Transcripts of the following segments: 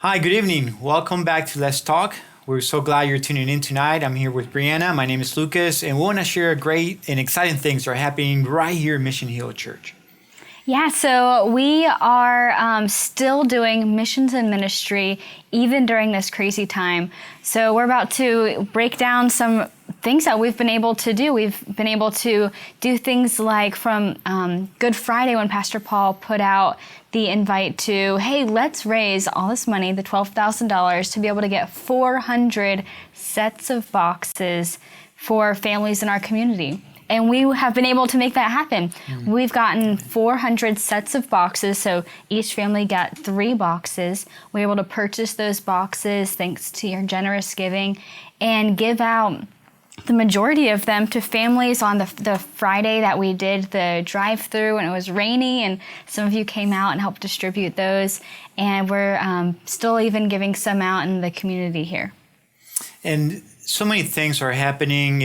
Hi, good evening. Welcome back to Let's Talk. We're so glad you're tuning in tonight. I'm here with Brianna. My name is Lucas, and we want to share great and exciting things that are happening right here in Mission Hill Church. Yeah, so we are still doing missions and ministry even during this crazy time. So we're about to break down some things that we've been able to do. We've been able to do things like from Good Friday when Pastor Paul put out the invite to, hey, let's raise all this money, the $12,000, to be able to get 400 sets of boxes for families in our community. And we have been able to make that happen. We've gotten 400 sets of boxes, so each family got 3 boxes. We were able to purchase those boxes thanks to your generous giving and give out the majority of them to families on the Friday that we did the drive-through, and it was rainy, and some of you came out and helped distribute those. And we're still even giving some out in the community here. And so many things are happening.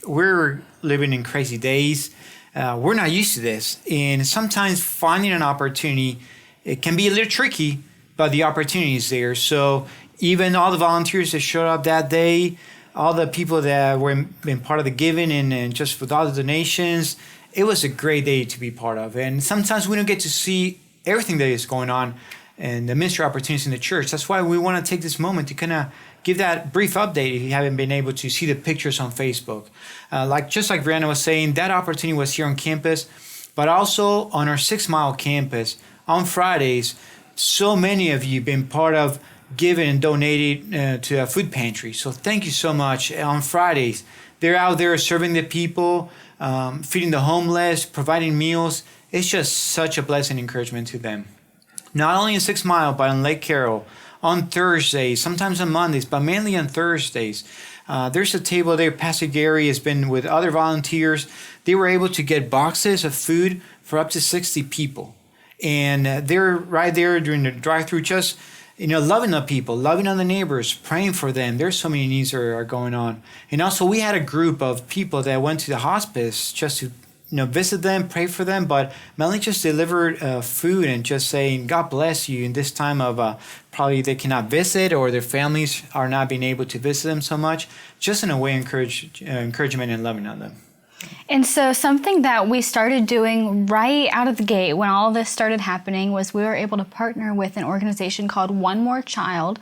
We're living in crazy days. We're not used to this. And sometimes finding an opportunity, it can be a little tricky, but the opportunity is there. So even all the volunteers that showed up that day, all the people that were been part of the giving and just with all the donations, it was a great day to be part of. And sometimes we don't get to see everything that is going on and the ministry opportunities in the church. That's why we want to take this moment to kind of give that brief update if you haven't been able to see the pictures on Facebook. Just like Brianna was saying, that opportunity was here on campus, but also on our 6 Mile campus on Fridays. So many of you have been part of giving and donating to a food pantry. So thank you so much. On Fridays, they're out there serving the people, feeding the homeless, providing meals. It's just such a blessing and encouragement to them. Not only in 6 Mile, but in Lake Carroll, on Thursdays, sometimes on Mondays, but mainly on Thursdays. There's a table there. Pastor Gary has been with other volunteers. They were able to get boxes of food for up to 60 people. And they're right there during the drive-through, just loving the people, loving on the neighbors, praying for them. There's so many needs that are going on. And also we had a group of people that went to the hospice just to visit them, pray for them, but mainly just delivered food and just saying, God bless you in this time of probably they cannot visit or their families are not being able to visit them so much. Just in a way, encouragement and loving on them. And so something that we started doing right out of the gate when all of this started happening was we were able to partner with an organization called One More Child,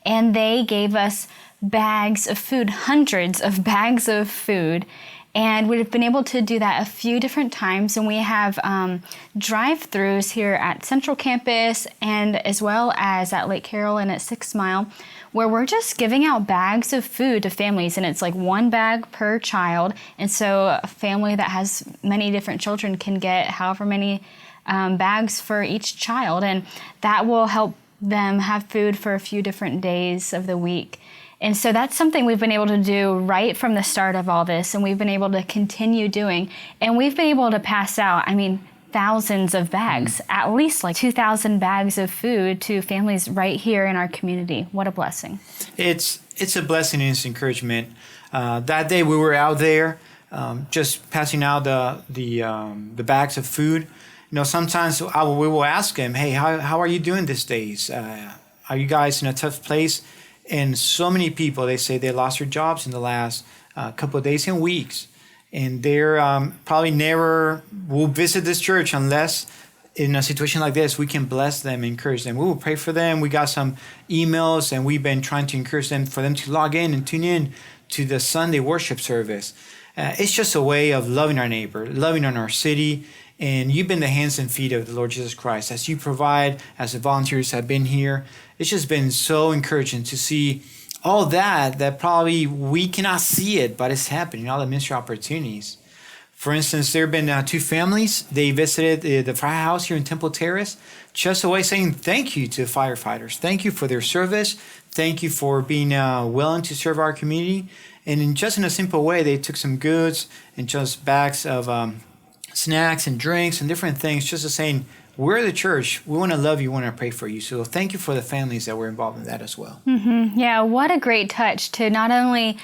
and they gave us bags of food, hundreds of bags of food. And we've been able to do that a few different times, and we have drive-throughs here at Central Campus and as well as at Lake Carroll and at 6 Mile, where we're just giving out bags of food to families, and it's like 1 bag per child. And so a family that has many different children can get however many bags for each child, and that will help them have food for a few different days of the week. And so that's something we've been able to do right from the start of all this, and we've been able to continue doing. And we've been able to pass out, thousands of bags, at least like 2,000 bags of food to families right here in our community. What a blessing. It's a blessing and it's encouragement. That day we were out there just passing out the bags of food. Sometimes we will ask them, hey, how are you doing these days? Are you guys in a tough place? And so many people, they say they lost their jobs in the last couple of days and weeks. And they're probably never will visit this church unless in a situation like this, we can bless them, encourage them. We will pray for them. We got some emails and we've been trying to encourage them for them to log in and tune in to the Sunday worship service. It's just a way of loving our neighbor, loving on our city. And you've been the hands and feet of the Lord Jesus Christ. As you provide, as the volunteers have been here, it's just been so encouraging to see all that probably we cannot see it, but it's happening, all the ministry opportunities. For instance, there have been 2 families. They visited the firehouse here in Temple Terrace, just a way saying thank you to firefighters. Thank you for their service. Thank you for being willing to serve our community. And in a simple way, they took some goods and just bags of snacks and drinks and different things, just as saying, we're the church. We want to love you. We want to pray for you. So thank you for the families that were involved in that as well. Mm-hmm. Yeah, what a great touch to not only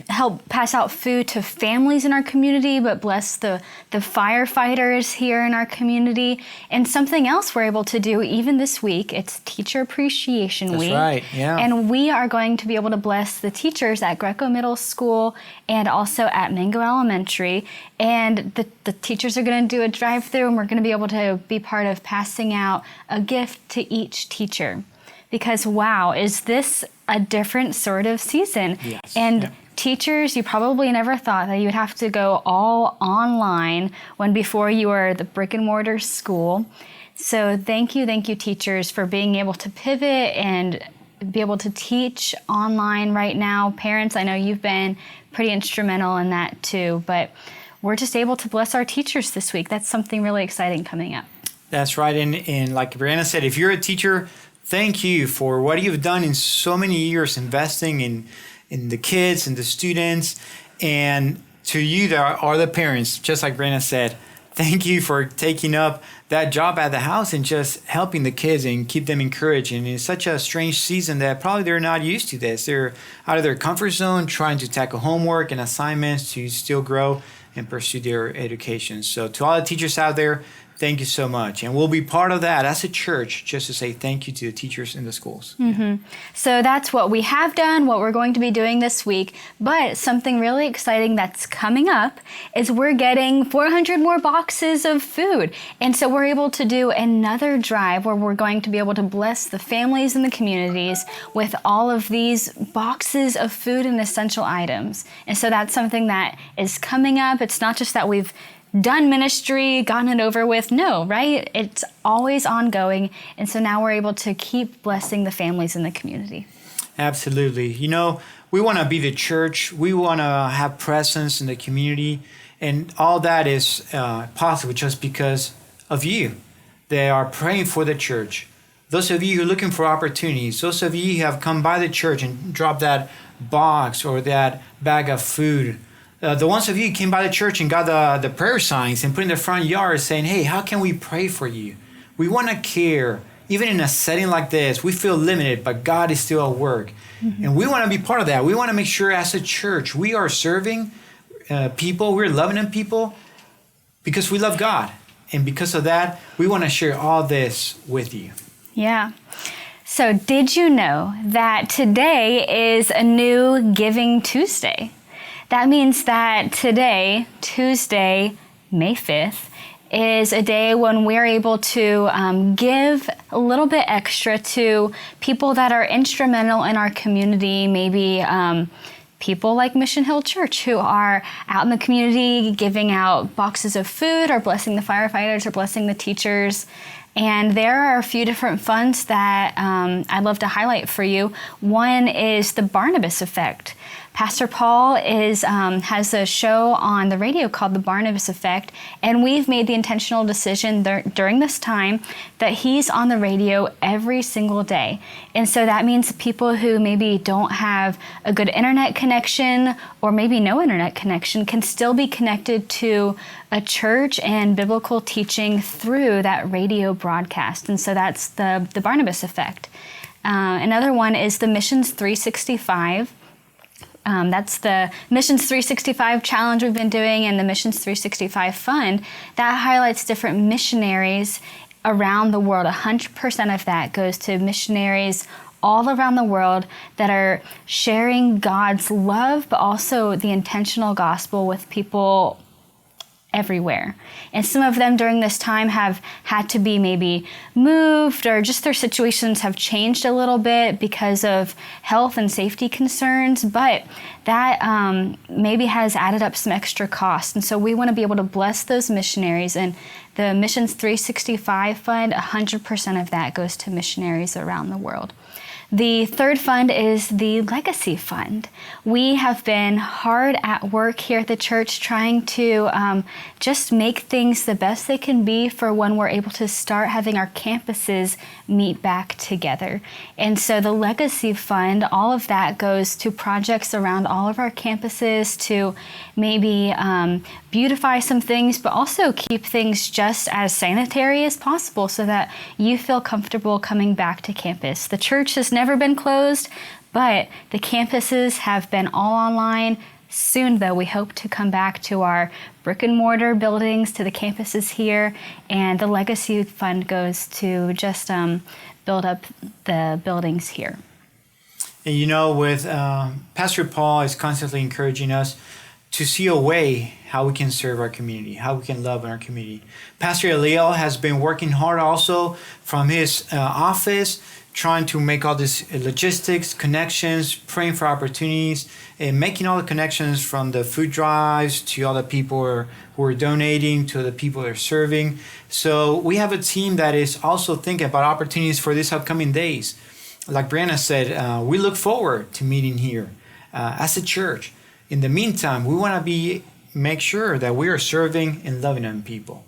help pass out food to families in our community, but bless the firefighters here in our community. And something else we're able to do even this week, it's Teacher Appreciation Week. That's right, yeah. And we are going to be able to bless the teachers at Greco Middle School and also at Mango Elementary. And the teachers are going to do a drive-through, and we're going to be able to be part of passing out a gift to each teacher. Because wow, is this a different sort of season? Yes. And yeah. Teachers, you probably never thought that you would have to go all online when before you were the brick and mortar school. So thank you, teachers, for being able to pivot and be able to teach online right now. Parents, I know you've been pretty instrumental in that too, but we're just able to bless our teachers this week. That's something really exciting coming up. That's right. And like Brianna said, if you're a teacher, thank you for what you've done in so many years, investing in the kids and the students. And to you that are the parents, just like Brianna said, thank you for taking up that job at the house and just helping the kids and keep them encouraged. And it's such a strange season that probably they're not used to this. They're out of their comfort zone, trying to tackle homework and assignments to still grow and pursue their education. So to all the teachers out there, thank you so much. And we'll be part of that as a church, just to say thank you to the teachers in the schools. Mm-hmm. So that's what we have done, what we're going to be doing this week. But something really exciting that's coming up is we're getting 400 more boxes of food. And so we're able to do another drive where we're going to be able to bless the families and the communities with all of these boxes of food and essential items. And so that's something that is coming up. It's not just that we've done ministry, gotten it over with. No, right? It's always ongoing. And so now we're able to keep blessing the families in the community. Absolutely. You know, we want to be the church. We want to have presence in the community. And all that is possible just because of you. They are praying for the church. Those of you who are looking for opportunities, those of you who have come by the church and dropped that box or that bag of food, the ones of you who came by the church and got the prayer signs and put in the front yard saying, hey, how can we pray for you? We want to care. Even in a setting like this, we feel limited, but God is still at work. Mm-hmm. And we want to be part of that. We want to make sure as a church, we are serving people, we're loving on people because we love God. And because of that, we want to share all this with you. Yeah. So did you know that today is a new Giving Tuesday? That means that today, Tuesday, May 5th, is a day when we're able to give a little bit extra to people that are instrumental in our community, maybe people like Mission Hill Church who are out in the community giving out boxes of food or blessing the firefighters or blessing the teachers. And there are a few different funds that I'd love to highlight for you. One is the Barnabas Effect. Pastor Paul has a show on the radio called The Barnabas Effect, and we've made the intentional decision during this time that he's on the radio every single day. And so that means people who maybe don't have a good internet connection or maybe no internet connection can still be connected to a church and biblical teaching through that radio broadcast. And so that's the Barnabas Effect. Another one is the Missions 365. That's the Missions 365 challenge we've been doing and the Missions 365 fund. That highlights different missionaries around the world. 100% of that goes to missionaries all around the world that are sharing God's love, but also the intentional gospel with people everywhere. And some of them during this time have had to be maybe moved or just their situations have changed a little bit because of health and safety concerns, but that maybe has added up some extra costs. And so we want to be able to bless those missionaries, and the Missions 365 fund, 100% of that goes to missionaries around the world. The third fund is the Legacy Fund. We have been hard at work here at the church trying to just make things the best they can be for when we're able to start having our campuses meet back together. And so the Legacy Fund, all of that goes to projects around all of our campuses to maybe beautify some things, but also keep things just just as sanitary as possible so that you feel comfortable coming back to campus. The church has never been closed, but the campuses have been all online. Soon, though, we hope to come back to our brick and mortar buildings, to the campuses here, and the Legacy Fund goes to just build up the buildings here. And you know, with Pastor Paul is constantly encouraging us to see a way how we can serve our community, how we can love in our community. Pastor Eliel has been working hard also from his office, trying to make all these logistics, connections, praying for opportunities, and making all the connections from the food drives to all the people who are donating to the people that are serving. So we have a team that is also thinking about opportunities for these upcoming days. Like Brianna said, we look forward to meeting here as a church. In the meantime, we want to make sure that we are serving and loving on people.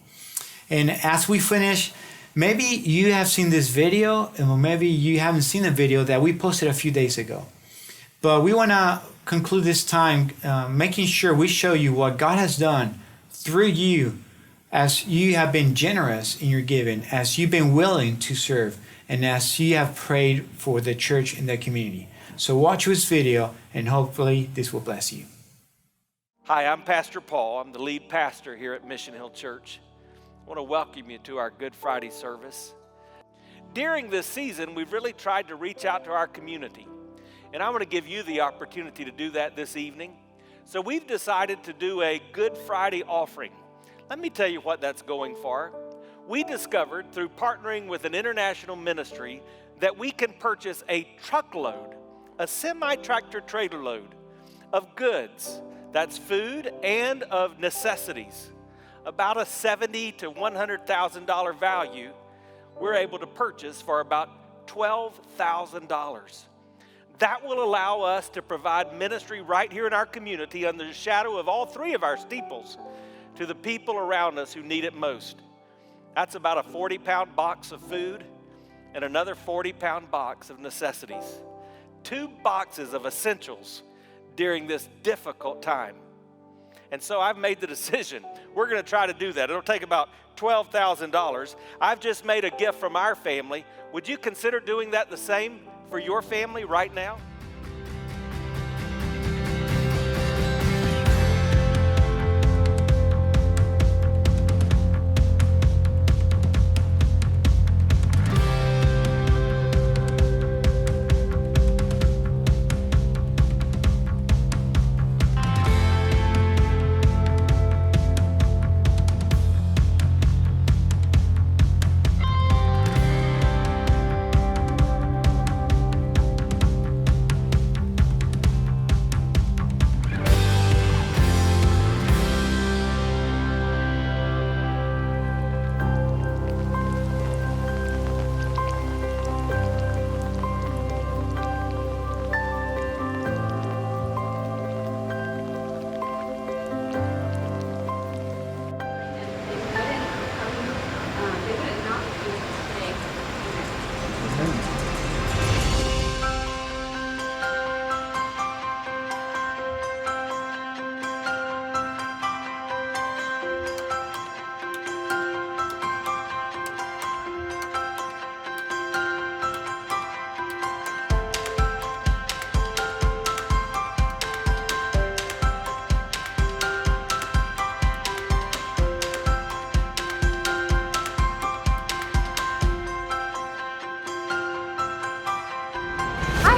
And as we finish, maybe you have seen this video, and maybe you haven't seen the video that we posted a few days ago. But we want to conclude this time making sure we show you what God has done through you as you have been generous in your giving, as you've been willing to serve, and as you have prayed for the church and the community. So watch this video, and hopefully this will bless you. Hi, I'm Pastor Paul. I'm the lead pastor here at Mission Hill Church. I want to welcome you to our Good Friday service. During this season, we've really tried to reach out to our community, and I want to give you the opportunity to do that this evening. So we've decided to do a Good Friday offering. Let me tell you what that's going for. We discovered through partnering with an international ministry that we can purchase a truckload, a semi-tractor trailer load of goods, that's food and of necessities, about a $70,000 to $100,000 value we're able to purchase for about $12,000. That will allow us to provide ministry right here in our community under the shadow of all three of our steeples to the people around us who need it most. That's about a 40-pound box of food and another 40-pound box of necessities. 2 boxes of essentials during this difficult time. And so I've made the decision. We're going to try to do that. It'll take about $12,000. I've just made a gift from our family. Would you consider doing that the same for your family right now?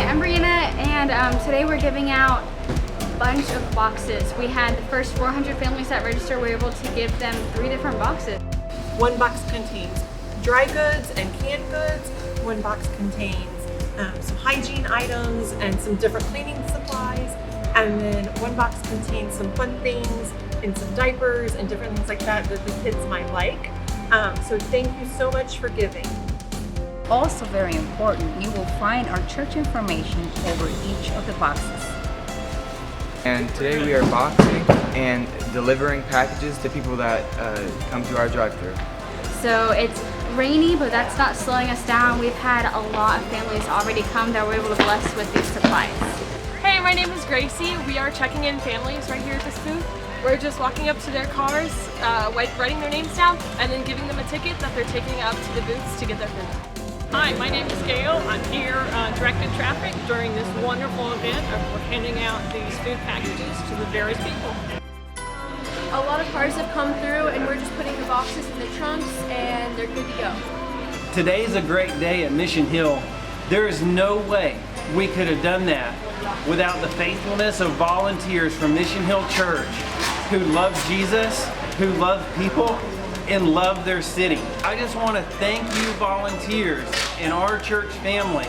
I'm Brianna, and today we're giving out a bunch of boxes. We had the first 400 families that registered. We were able to give them 3 different boxes. One box contains dry goods and canned goods. One box contains some hygiene items and some different cleaning supplies. And then one box contains some fun things and some diapers and different things like that that the kids might like. So thank you so much for giving. Also very important, you will find our church information over each of the boxes. And today we are boxing and delivering packages to people that come to our drive-thru. So it's rainy, but that's not slowing us down. We've had a lot of families already come that we're able to bless with these supplies. Hey, my name is Gracie. We are checking in families right here at this booth. We're just walking up to their cars, writing their names down, and then giving them a ticket that they're taking up to the booths to get their food. Hi, my name is Gail. I'm here directing traffic during this wonderful event. We're handing out these food packages to the various people. A lot of cars have come through and we're just putting the boxes in the trunks and they're good to go. Today's a great day at Mission Hill. There is no way we could have done that without the faithfulness of volunteers from Mission Hill Church who love Jesus, who love people, and love their city. I just want to thank you volunteers in our church family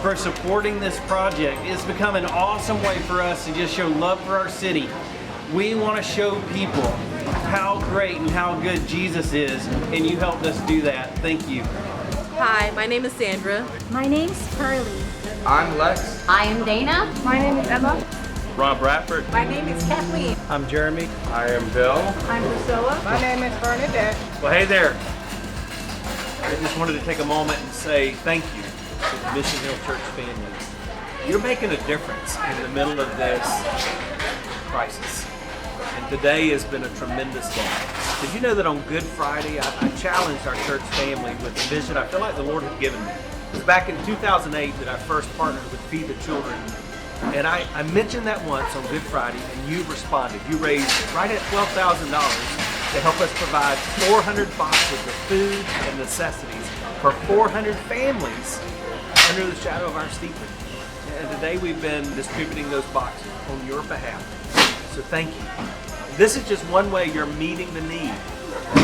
for supporting this project. It's become an awesome way for us to just show love for our city. We want to show people how great and how good Jesus is, and you helped us do that. Thank you. Hi, my name is Sandra. My name's Carly. I'm Lex. I am Dana. My name is Emma. Ron Bradford. My name is Kathleen. I'm Jeremy. I am Bill. I'm Priscilla. My name is Bernadette. Well, hey there. I just wanted to take a moment and say thank you to the Mission Hill Church family. You're making a difference in the middle of this crisis. And today has been a tremendous day. Did you know that on Good Friday, I challenged our church family with a vision I feel like the Lord had given me. It was back in 2008 that I first partnered with Feed the Children. And I mentioned that once on Good Friday, and you responded. You raised right at $12,000 to help us provide 400 boxes of food and necessities for 400 families under the shadow of our steeple. And today we've been distributing those boxes on your behalf. So thank you. This is just one way you're meeting the need.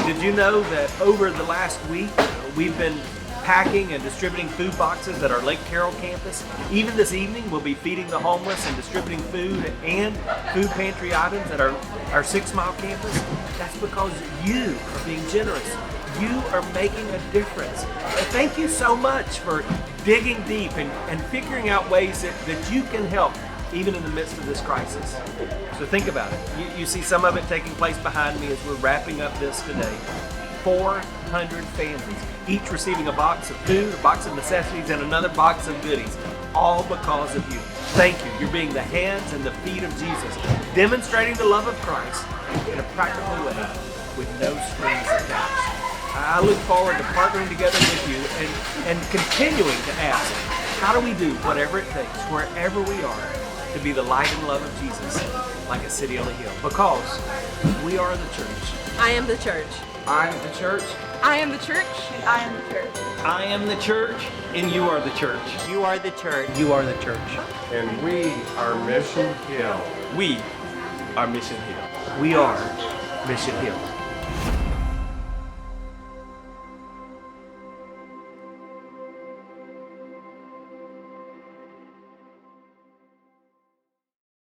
Did you know that over the last week, we've been packing and distributing food boxes at our Lake Carroll campus? Even this evening, we'll be feeding the homeless and distributing food and food pantry items at our 6 Mile campus. That's because you are being generous. You are making a difference. And thank you so much for digging deep and figuring out ways that you can help even in the midst of this crisis. So think about it. You see some of it taking place behind me as we're wrapping up this today. 400 families, each receiving a box of food, a box of necessities, and another box of goodies, all because of you. Thank you. You're being the hands and the feet of Jesus, demonstrating the love of Christ in a practical way with no strings attached. I look forward to partnering together with you and continuing to ask, how do we do whatever it takes, wherever we are, to be the light and love of Jesus, like a city on a hill? Because we are the church. I am the church. I'm the church. I am the church. I am the church. I am the church, and you are the church. You are the church. You are the church. And we are Mission Hill. We are Mission Hill. We are Mission Hill.